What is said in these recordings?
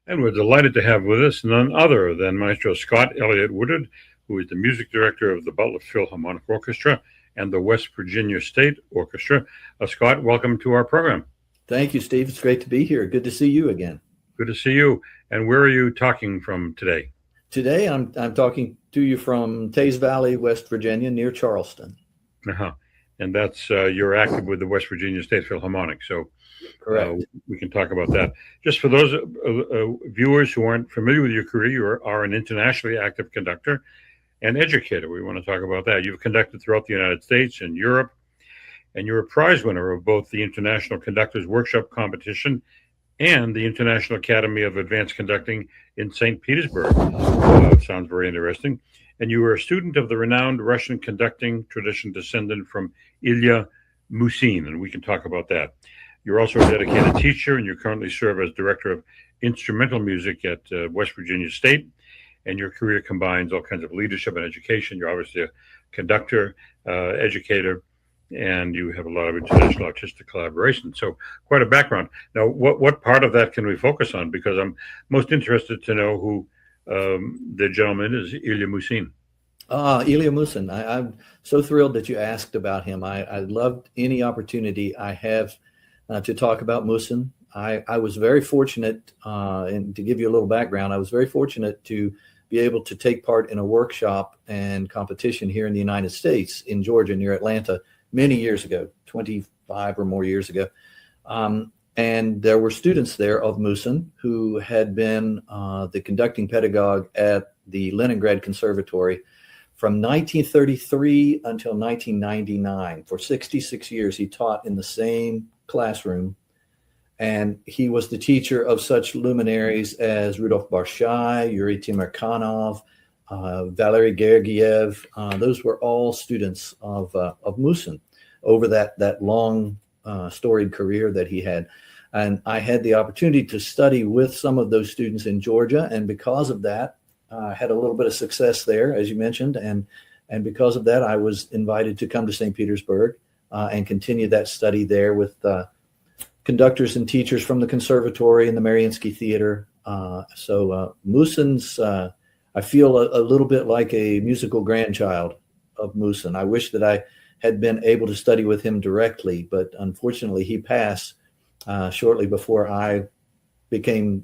And we're delighted to have with us none other than Maestro Scott Elliott Woodard, who is the music director of the Butler Philharmonic Orchestra and the West Virginia State Orchestra. Scott, welcome to our program. Thank you, Steve. It's great to be here. Good to see you again. Good to see you. And where are you talking from today? Today, I'm talking to you from Teays Valley, West Virginia, near Charleston. Uh-huh. And that's you're active with the West Virginia State Philharmonic, so correct. We can talk about that. Just for those viewers who aren't familiar with your career, you are an internationally active conductor and educator. We want to talk about that. You've conducted throughout the United States and Europe, and you're a prize winner of both the International Conductors Workshop Competition and the International Academy of Advanced Conducting in St. Petersburg. Sounds very interesting. And you were a student of the renowned Russian conducting tradition descendant from Ilya Musin, and we can talk about that. You're also a dedicated teacher, and you currently serve as director of instrumental music at West Virginia State, and your career combines all kinds of leadership and education. You're obviously a conductor, educator, and you have a lot of international artistic collaboration. So quite a background. Now, what part of that can we focus on? Because I'm most interested to know who the gentleman is, Ilya Musin. Ilya Musin. I'm so thrilled that you asked about him. I loved any opportunity I have to talk about Musin. I was very fortunate, and to give you a little background, I was very fortunate to be able to take part in a workshop and competition here in the United States, in Georgia, near Atlanta, many years ago, 25 or more years ago. And there were students there of Musin who had been the conducting pedagogue at the Leningrad Conservatory from 1933 until 1999. For 66 years, he taught in the same classroom. And he was the teacher of such luminaries as Rudolf Barshai, Yuri Timirkanov, Valery Gergiev. Those were all students of Musin over that long storied career that he had. And I had the opportunity to study with some of those students in Georgia. And because of that, I had a little bit of success there, as you mentioned. And because of that, I was invited to come to St. Petersburg and continue that study there with conductors and teachers from the Conservatory and the Mariinsky Theater. So Musin's, I feel a little bit like a musical grandchild of Musin. I wish that I had been able to study with him directly, but unfortunately he passed shortly before I became,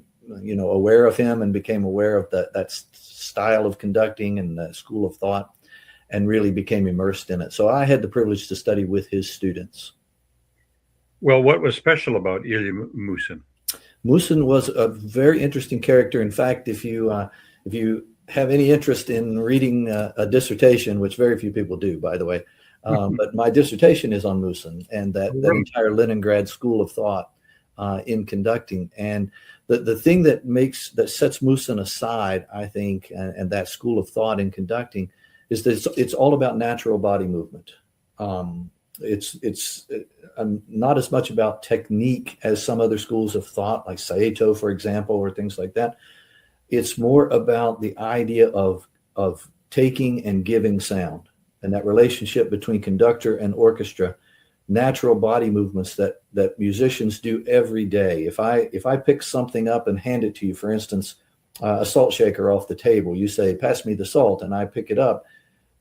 aware of him and became aware of that style of conducting and the school of thought, and really became immersed in it. So I had the privilege to study with his students. Well, what was special about Ilya Musin? Musin was a very interesting character. In fact, if you have any interest in reading a dissertation, which very few people do, by the way, but my dissertation is on Musin and that entire Leningrad school of thought in conducting. And the thing that sets Musin aside, I think, and that school of thought in conducting, is that it's all about natural body movement. It's not as much about technique as some other schools of thought, like Saito, for example, or things like that. It's more about the idea of taking and giving sound, and that relationship between conductor and orchestra, natural body movements that musicians do every day. If I pick something up and hand it to you, for instance, a salt shaker off the table, you say, "Pass me the salt," and I pick it up.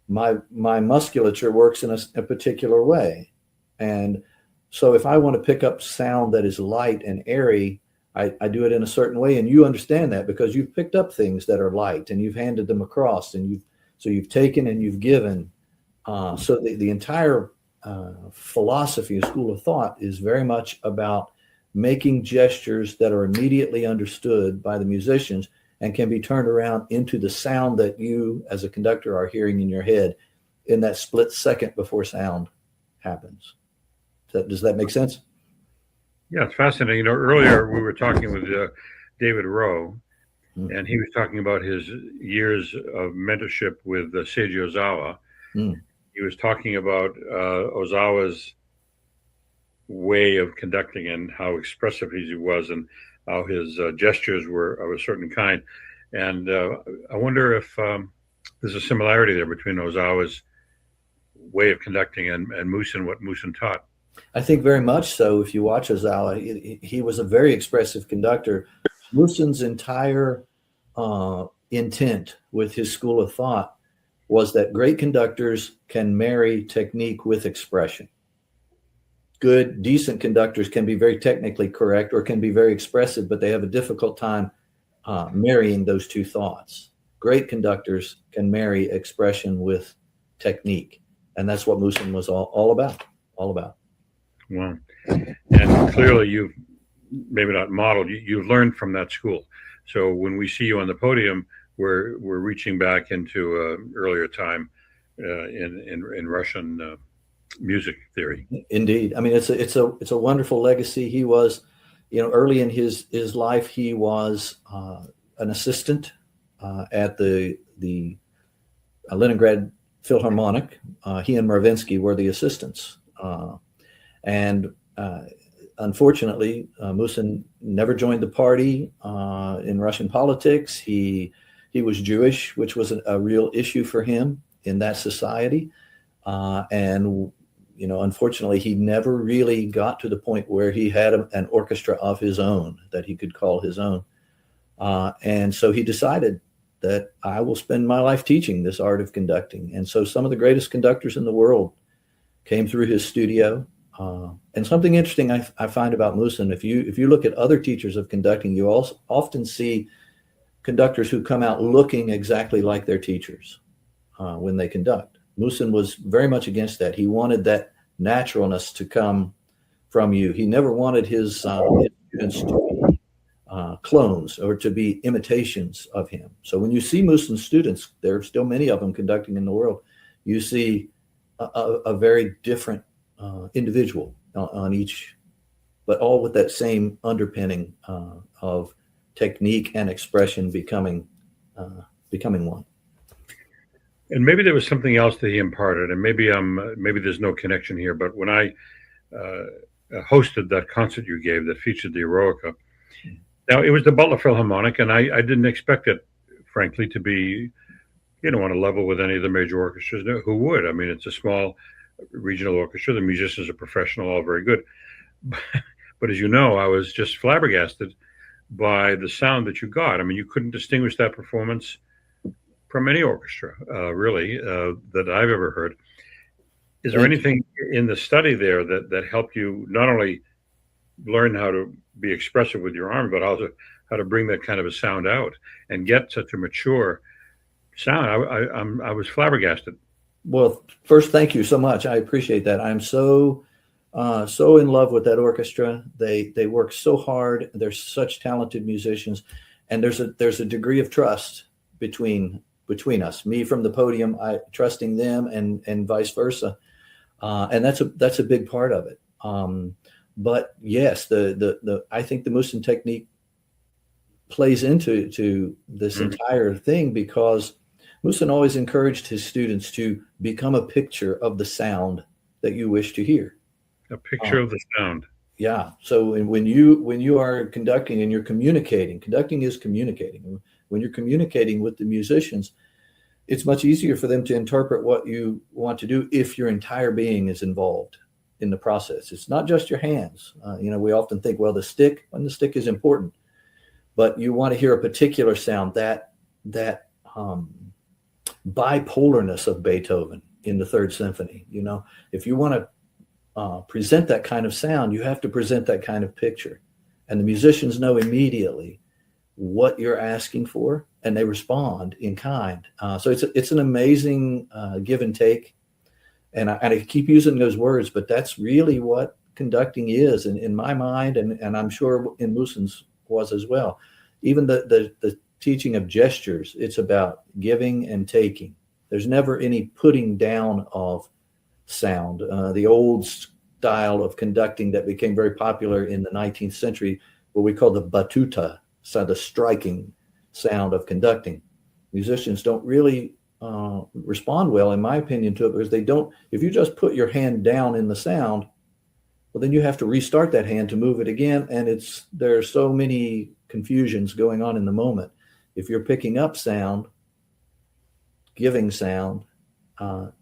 My musculature works in a particular way. And so if I want to pick up sound that is light and airy, I do it in a certain way. And you understand that because you've picked up things that are light and you've handed them across, and you've taken and you've given. So the entire philosophy of school of thought is very much about making gestures that are immediately understood by the musicians and can be turned around into the sound that you as a conductor are hearing in your head in that split second before sound happens. Does that make sense? Yeah, it's fascinating. Earlier we were talking with David Rowe, and he was talking about his years of mentorship with Seiji Ozawa. He was talking about Ozawa's way of conducting and how expressive he was and how his gestures were of a certain kind. And I wonder if there's a similarity there between Ozawa's way of conducting and Musin, what Musin taught. I think very much so. If you watch Ozawa, he was a very expressive conductor, Muson's entire intent with his school of thought was that great conductors can marry technique with expression. Good, decent conductors can be very technically correct or can be very expressive, but they have a difficult time marrying those two thoughts. Great conductors can marry expression with technique. And that's what Muson was all about. Wow. And clearly you've maybe not modeled, you've learned from that school. So when we see you on the podium, we're reaching back into earlier time in Russian music theory. Indeed. I mean, it's a wonderful legacy. He was, early in his life, he was an assistant at the Leningrad Philharmonic. He and Mariinsky were the assistants. And unfortunately, Muson never joined the party in Russian politics. He was Jewish, which was a real issue for him in that society. And unfortunately, he never really got to the point where he had an orchestra of his own that he could call his own. And so he decided that I will spend my life teaching this art of conducting. And so some of the greatest conductors in the world came through his studio. And something interesting I find about Muson, if you look at other teachers of conducting, you also often see conductors who come out looking exactly like their teachers when they conduct. Muson was very much against that. He wanted that naturalness to come from you. He never wanted his students to be clones or to be imitations of him. So when you see Muson's students, there are still many of them conducting in the world, you see a very different individual on each, but all with that same underpinning of technique and expression becoming one. And maybe there was something else that he imparted, and maybe there's no connection here, but when I hosted that concert you gave that featured the Eroica, now it was the Butler Philharmonic, and I didn't expect it, frankly, to be, on a level with any of the major orchestras. Who would? I mean, it's a small regional orchestra. The musicians are professional, all very good. But as you know, I was just flabbergasted by the sound that you got. I mean, you couldn't distinguish that performance from any orchestra, really, that I've ever heard. Is there anything in the study there that helped you not only learn how to be expressive with your arm, but also how to bring that kind of a sound out and get such a mature sound? I was flabbergasted. Well, first, thank you so much. I appreciate that. I'm so in love with that orchestra. They work so hard. They're such talented musicians, and there's a degree of trust between us. Me from the podium, I trusting them, and vice versa. And that's a big part of it. But yes, I think the Muson technique plays into this entire thing, because Muson always encouraged his students to become a picture of the sound that you wish to hear. A picture of the sound. Yeah. So when you are conducting and you're communicating, conducting is communicating. When you're communicating with the musicians, it's much easier for them to interpret what you want to do if your entire being is involved in the process. It's not just your hands. We often think, well, the stick is important, but you want to hear a particular sound, that bipolarness of Beethoven in the Third Symphony. If you want to present that kind of sound, you have to present that kind of picture, and the musicians know immediately what you're asking for, and they respond in kind. So it's an amazing give and take, and I keep using those words, but that's really what conducting is in my mind, and I'm sure in Muson's was as well. Even the teaching of gestures, it's about giving and taking. There's never any putting down of sound. The old style of conducting that became very popular in the 19th century, what we call the batuta, so the striking sound of conducting. Musicians don't really respond well, in my opinion, to it, because they don't. If you just put your hand down in the sound, well, then you have to restart that hand to move it again, and there are so many confusions going on in the moment. If you're picking up sound, giving sound,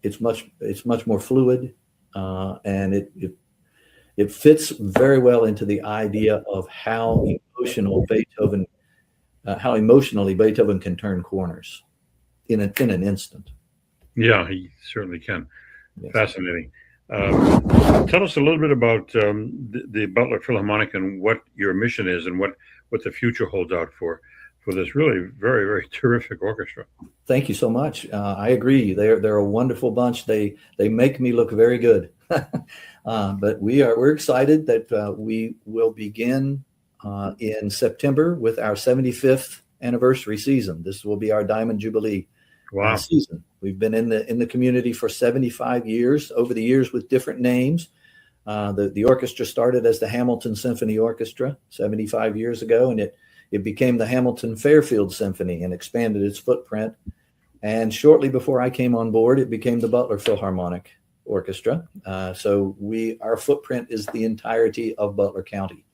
it's much more fluid, and it fits very well into the idea of how emotional Beethoven how emotionally Beethoven can turn corners in an instant. Yeah, he certainly can. Yes. Fascinating. Tell us a little bit about the Butler Philharmonic and what your mission is and what the future holds out for this really very, very terrific orchestra. Thank you so much. I agree. They're a wonderful bunch. They make me look very good. But we're excited that we will begin in September with our 75th anniversary season. This will be our Diamond Jubilee season. We've been in the community for 75 years, over the years with different names. The orchestra started as the Hamilton Symphony Orchestra 75 years ago, and it became the Hamilton Fairfield Symphony and expanded its footprint. And shortly before I came on board, it became the Butler Philharmonic Orchestra. So our footprint is the entirety of Butler County.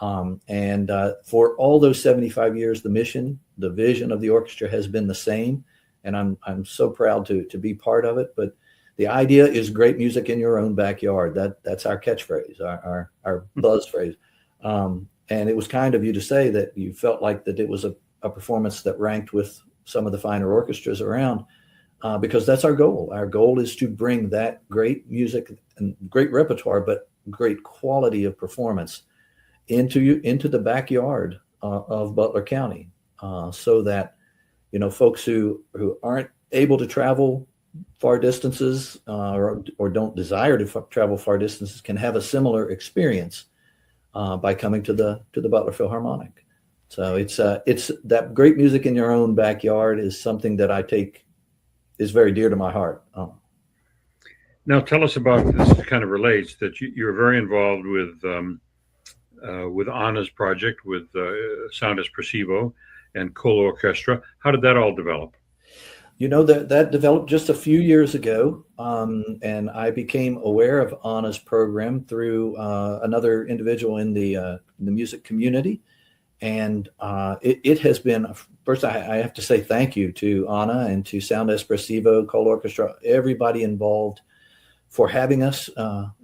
And for all those 75 years, the mission, the vision of the orchestra has been the same. And I'm so proud to be part of it. But the idea is great music in your own backyard. That's our catchphrase, our buzz phrase. And it was kind of you to say that you felt like that it was a performance that ranked with some of the finer orchestras around, because that's our goal. Our goal is to bring that great music and great repertoire, but great quality of performance into the backyard of Butler County, so that folks who aren't able to travel far distances or don't desire to travel far distances can have a similar experience by coming to the Butler Philharmonic. So it's that great music in your own backyard is something that I take is very dear to my heart. Now tell us about this. Kind of relates that you're very involved with Anna's project with Sound Espressivo and Cole Orchestra. How did that all develop? That developed just a few years ago, and I became aware of Anna's program through another individual in the music community. And it has been, first I have to say thank you to Anna and to Sound Espressivo, Cole Orchestra, everybody involved for having us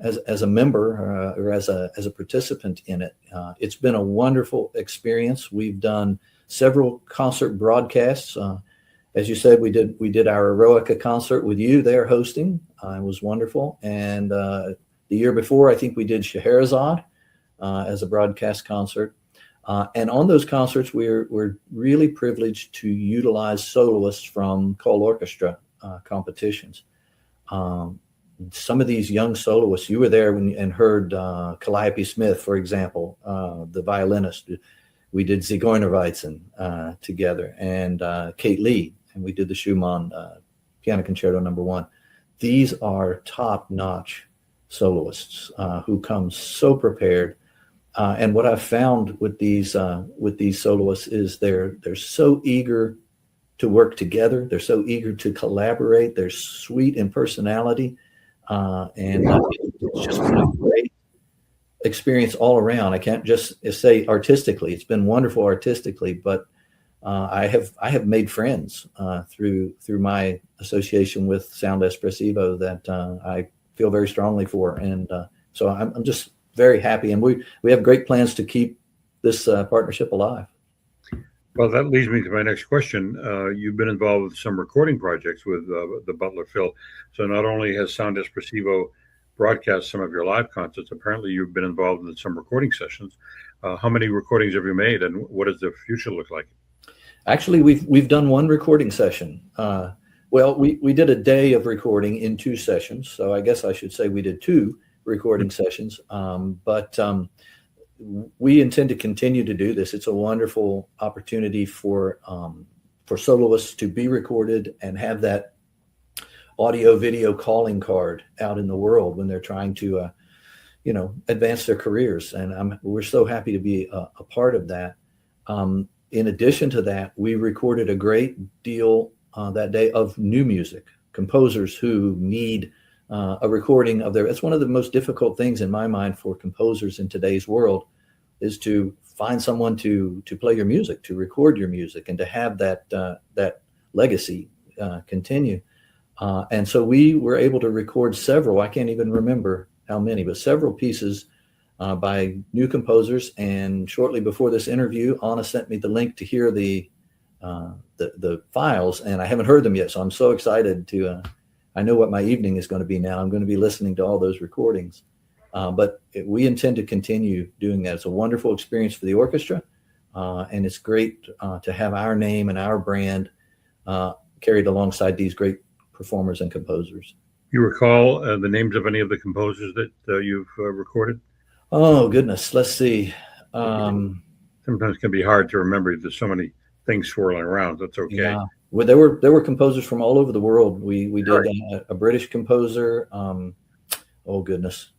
as a member or as a participant in it. It's been a wonderful experience. We've done several concert broadcasts. As you said, we did our Eroica concert with you there hosting. It was wonderful. And the year before, I think we did Scheherazade as a broadcast concert. And on those concerts, we're really privileged to utilize soloists from Cole Orchestra competitions. Some of these young soloists, you were there and heard Calliope Smith, for example, the violinist. We did Zigeunerweizen together, and Kate Lee, and we did the Schumann Piano Concerto No. 1. These are top-notch soloists who come so prepared. And what I've found with these soloists is they're so eager to work together. They're so eager to collaborate. They're sweet in personality, and it's just been a great experience all around. I can't just say artistically; it's been wonderful artistically, but I have made friends through my association with Sound Espressivo that I feel very strongly for, and so I'm just very happy, and we have great plans to keep this partnership alive. Well, that leads me to my next question. You've been involved with some recording projects with the Butler Phil. So not only has Sound Espressivo broadcast some of your live concerts, apparently you've been involved in some recording sessions. How many recordings have you made, and what does the future look like? Actually, we've done one recording session. Well, we did a day of recording in 2 sessions. So I guess I should say we did 2 recording sessions, but we intend to continue to do this. It's a wonderful opportunity for soloists to be recorded and have that audio video calling card out in the world when they're trying to advance their careers, and we're so happy to be a part of that. In addition to that, we recorded a great deal that day of new music, composers who need a recording of their. It's one of the most difficult things in my mind for composers in today's world is to find someone to play your music, to record your music, and to have that legacy continue. And so we were able to record several. I can't even remember how many, but several pieces by new composers. And shortly before this interview, Anna sent me the link to hear the files, and I haven't heard them yet. So I'm so excited I know what my evening is going to be now. I'm going to be listening to all those recordings. But we intend to continue doing that. It's a wonderful experience for the orchestra. And it's great to have our name and our brand carried alongside these great performers and composers. You recall the names of any of the composers that you've recorded? Oh, goodness. Let's see. Sometimes it can be hard to remember. There's so many things swirling around. That's okay. Yeah. Well, there were composers from all over the world. We did a British composer. Oh, goodness.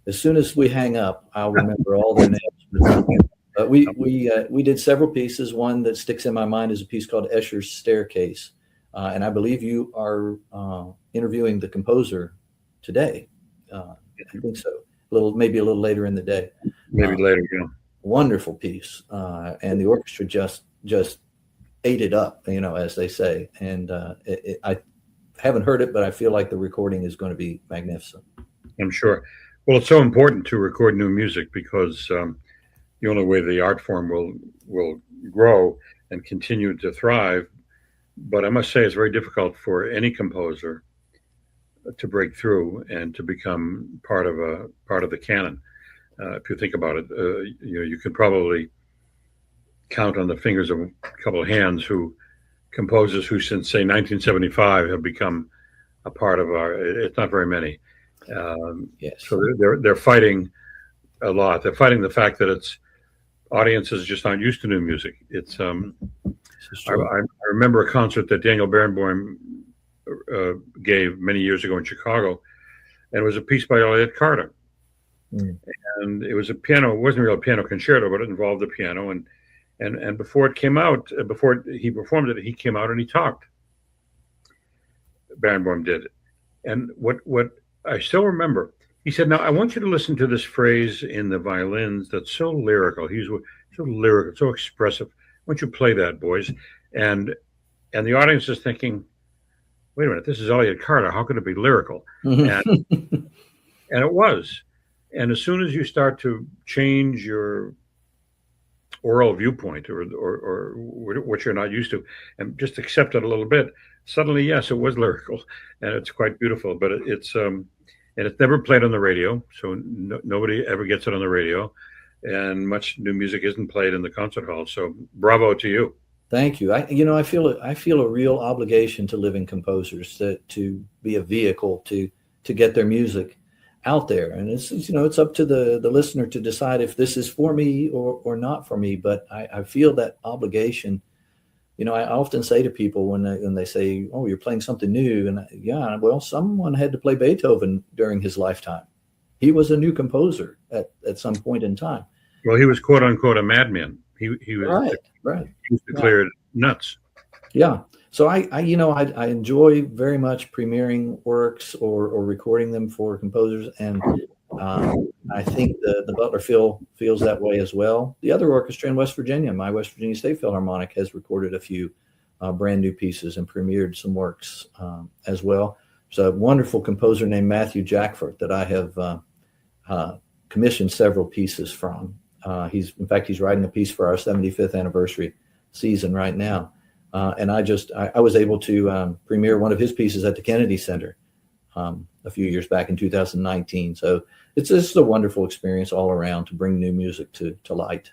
As soon as we hang up, I'll remember all their names. But we did several pieces. One that sticks in my mind is a piece called Escher's Staircase. And I believe you are interviewing the composer today. I think so. Maybe a little later in the day. Maybe later, yeah. Wonderful piece. And the orchestra just ate it up, as they say. And I haven't heard it, but I feel like the recording is going to be magnificent. I'm sure. Well, it's so important to record new music because the only way the art form will grow and continue to thrive. But I must say it's very difficult for any composer to break through and to become part of the canon. If you think about it, you could probably count on the fingers of a couple of hands composers who since say 1975 have become a part of it's not very many. Yes. So they're fighting a lot. They're fighting the fact that audiences just aren't used to new music. It's I remember a concert that Daniel Barenboim gave many years ago in Chicago, and it was a piece by Elliott Carter. And it was a piano. It wasn't really a piano concerto, but it involved the piano. And before it came out, before he performed it, he came out and he talked. Barenboim did, and what I still remember, he said, "Now I want you to listen to this phrase in the violins that's so lyrical. He's so lyrical, so expressive. I want you to play that, boys." And the audience is thinking, "Wait a minute, this is Elliott Carter. How could it be lyrical?" And it was. And as soon as you start to change your oral viewpoint or what you're not used to, and just accept it a little bit, suddenly, yes, it was lyrical, and it's quite beautiful. But it's never played on the radio, so nobody ever gets it on the radio, and much new music isn't played in the concert hall. So, bravo to you. Thank you. I feel a real obligation to living composers to be a vehicle to get their music out there, and it's up to the listener to decide if this is for me or not for me. But I feel that obligation. I often say to people when they say, "Oh, you're playing something new," and well, someone had to play Beethoven during his lifetime. He was a new composer at some point in time. Well, he was quote unquote a madman. He was right. He was declared nuts. Yeah. So I enjoy very much premiering works or recording them for composers, and I think the Butler Phil feels that way as well. The other orchestra in West Virginia, my West Virginia State Philharmonic, has recorded a few brand new pieces and premiered some works as well. There's a wonderful composer named Matthew Jackford that I have commissioned several pieces from. He's writing a piece for our 75th anniversary season right now. And I was able to premiere one of his pieces at the Kennedy Center a few years back in 2019. So it's just a wonderful experience all around to bring new music to light.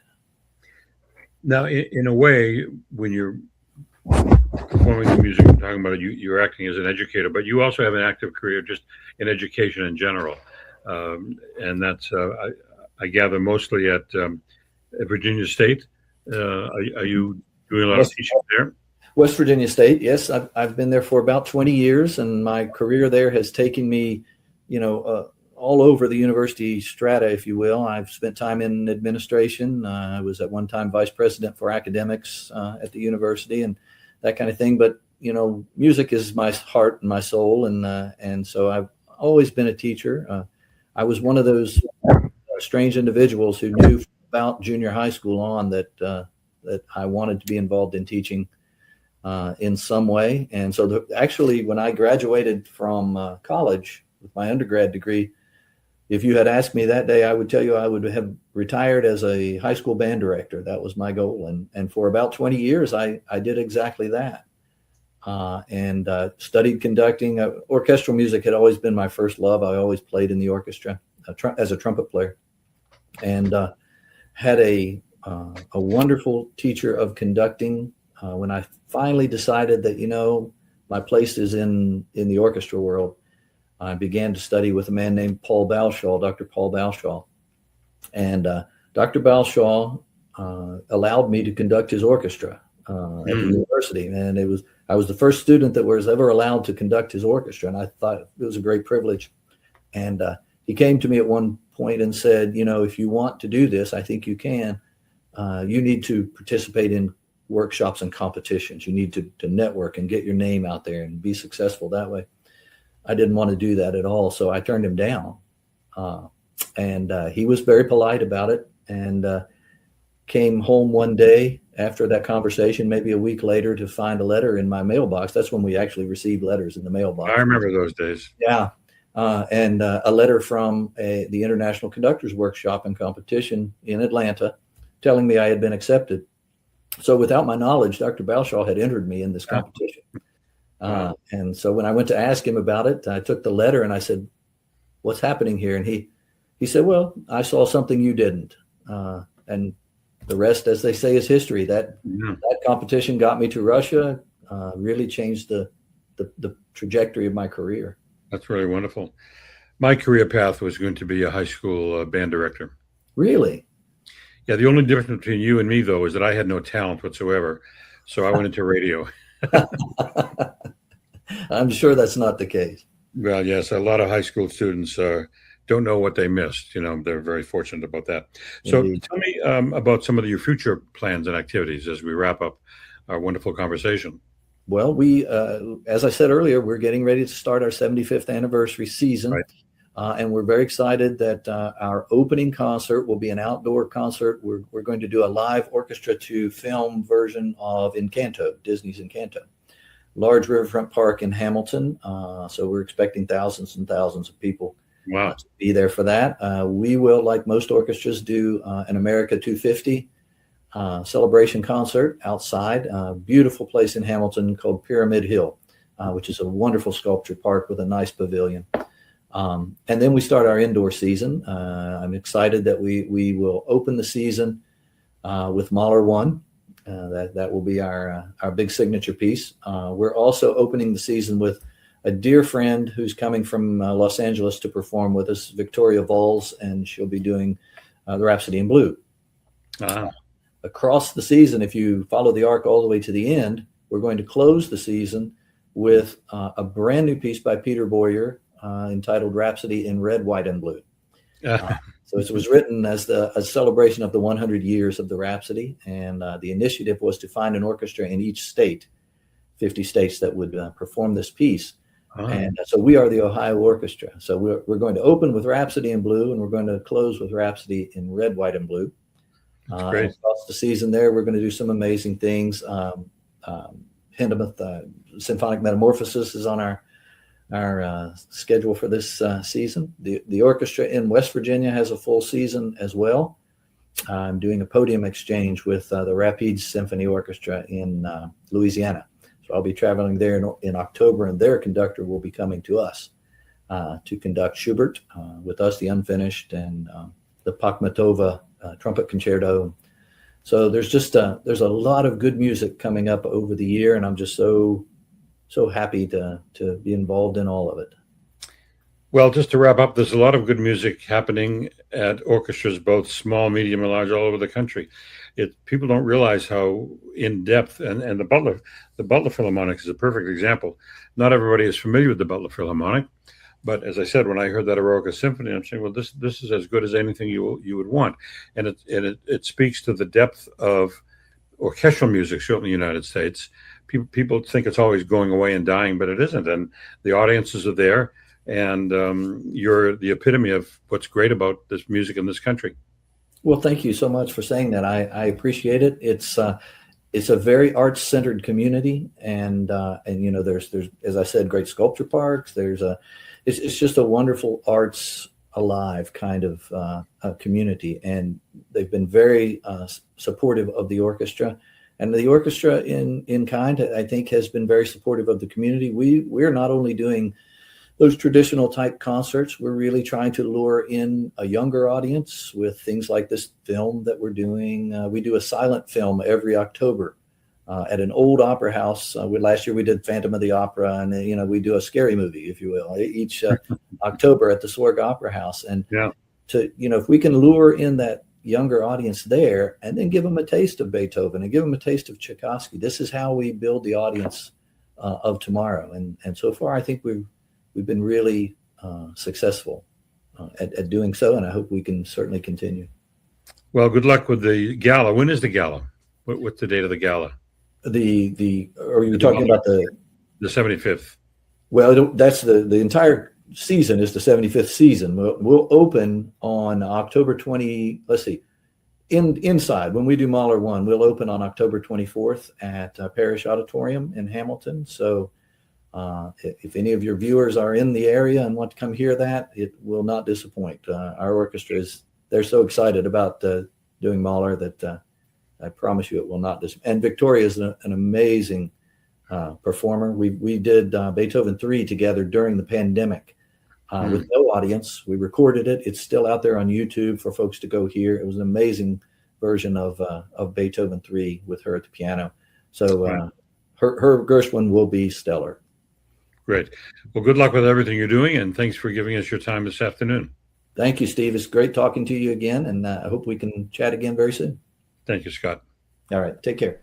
Now, in a way, when you're performing the music, I'm talking about you're acting as an educator, but you also have an active career just in education in general. And that's, I gather, mostly at Virginia State. Are you doing a lot of teaching there? West Virginia State, yes. I've been there for about 20 years, and my career there has taken me, all over the university strata, if you will. I've spent time in administration. I was at one time vice president for academics at the university and that kind of thing. But, music is my heart and my soul, and so I've always been a teacher. I was one of those strange individuals who knew about junior high school on that I wanted to be involved in teaching in some way. And so actually, when I graduated from college with my undergrad degree, if you had asked me that day, I would tell you I would have retired as a high school band director. That was my goal. And for about 20 years, I did exactly that. And studied conducting. Orchestral music had always been my first love. I always played in the orchestra as a trumpet player, and had a wonderful teacher of conducting. When I finally decided that, my place is in the orchestra world, I began to study with a man named Paul Balshaw, Dr. Paul Balshaw. And Dr. Balshaw allowed me to conduct his orchestra at the university. And I was the first student that was ever allowed to conduct his orchestra. And I thought it was a great privilege. And he came to me at one point and said, if you want to do this, I think you can. You need to participate in workshops and competitions. You need to network and get your name out there and be successful that way. I didn't want to do that at all, so I turned him down. And he was very polite about it, and came home one day after that conversation, maybe a week later, to find a letter in my mailbox. That's when we actually received letters in the mailbox. I remember those days. Yeah. And a letter from the International Conductors Workshop and Competition in Atlanta telling me I had been accepted. So without my knowledge, Dr. Balshaw had entered me in this competition. And so when I went to ask him about it, I took the letter and I said, what's happening here? And he said, well, I saw something you didn't. And the rest, as they say, is history. That competition got me to Russia, really changed the trajectory of my career. That's really wonderful. My career path was going to be a high school band director. Really? Yeah, the only difference between you and me, though, is that I had no talent whatsoever. So I went into radio. I'm sure that's not the case. Well, yes, a lot of high school students don't know what they missed. They're very fortunate about that. So Indeed. Tell me about some of your future plans and activities as we wrap up our wonderful conversation. Well, we, as I said earlier, we're getting ready to start our 75th anniversary season. Right. And we're very excited that our opening concert will be an outdoor concert. We're going to do a live orchestra to film version of Encanto, Disney's Encanto. Large riverfront park in Hamilton. So we're expecting thousands and thousands of people to be there for that. We will, like most orchestras, do an America 250 celebration concert outside. Beautiful place in Hamilton called Pyramid Hill, which is a wonderful sculpture park with a nice pavilion. And then we start our indoor season. I'm excited that we will open the season with Mahler 1. That will be our big signature piece. We're also opening the season with a dear friend who's coming from Los Angeles to perform with us, Victoria Vols, and she'll be doing the Rhapsody in Blue. Across the season, if you follow the arc all the way to the end, we're going to close the season with a brand new piece by Peter Boyer entitled Rhapsody in Red, White, and Blue. So it was written as a celebration of the 100 years of the Rhapsody, and the initiative was to find an orchestra in each state, 50 states, that would perform this piece. And so we are the Ohio Orchestra. So we're going to open with Rhapsody in Blue, and we're going to close with Rhapsody in Red, White, and Blue. Great. Across the season there, we're going to do some amazing things. Hindemith Symphonic Metamorphosis is on our schedule for this season. The orchestra in West Virginia has a full season as well. I'm doing a podium exchange with the Rapides Symphony Orchestra in Louisiana. So I'll be traveling there in October, and their conductor will be coming to us to conduct Schubert with us, the Unfinished, and the Pakhmatova trumpet concerto. So there's a lot of good music coming up over the year, and I'm just so happy to be involved in all of it. Well, just to wrap up, there's a lot of good music happening at orchestras, both small, medium, and large, all over the country. People don't realize how in depth, and the Butler Philharmonic is a perfect example. Not everybody is familiar with the Butler Philharmonic, but as I said, when I heard that Eroica Symphony, I'm saying, well, this is as good as anything you would want, and it speaks to the depth of orchestral music, certainly in the United States. People think it's always going away and dying, but it isn't, and the audiences are there. And you're the epitome of what's great about this music in this country. Well, thank you so much for saying that. I appreciate it. It's a very arts-centered community, and there's as I said, great sculpture parks. It's just a wonderful arts alive kind of community, and they've been very supportive of the orchestra. And the orchestra in kind, I think, has been very supportive of the community. We're not only doing those traditional type concerts, we're really trying to lure in a younger audience with things like this film that we're doing. We do a silent film every October at an old opera house. Last year we did Phantom of the Opera, and we do a scary movie, if you will, each October at the Swerg Opera House. And if we can lure in that younger audience there, and then give them a taste of Beethoven and give them a taste of Tchaikovsky, this is how we build the audience of tomorrow. And so far, I think we've been really successful at doing so, and I hope we can certainly continue. Well, good luck with the gala. When is the gala? What's the date of the gala? Are you talking about the 75th? Well, that's the entire season is the 75th season. We'll open on October 20. Let's see, inside when we do Mahler 1, we'll open on October 24th at Parish Auditorium in Hamilton. So if any of your viewers are in the area and want to come hear that, it will not disappoint. Our orchestra they're so excited about doing Mahler that I promise you it will not disappoint. And Victoria is an amazing performer. We did Beethoven 3 together during the pandemic with no audience. We recorded it. It's still out there on YouTube for folks to go hear. It was an amazing version of Beethoven 3 with her at the piano. So her Gershwin will be stellar. Great. Well, good luck with everything you're doing, and thanks for giving us your time this afternoon. Thank you, Steve. It's great talking to you again, and I hope we can chat again very soon. Thank you, Scott. All right. Take care.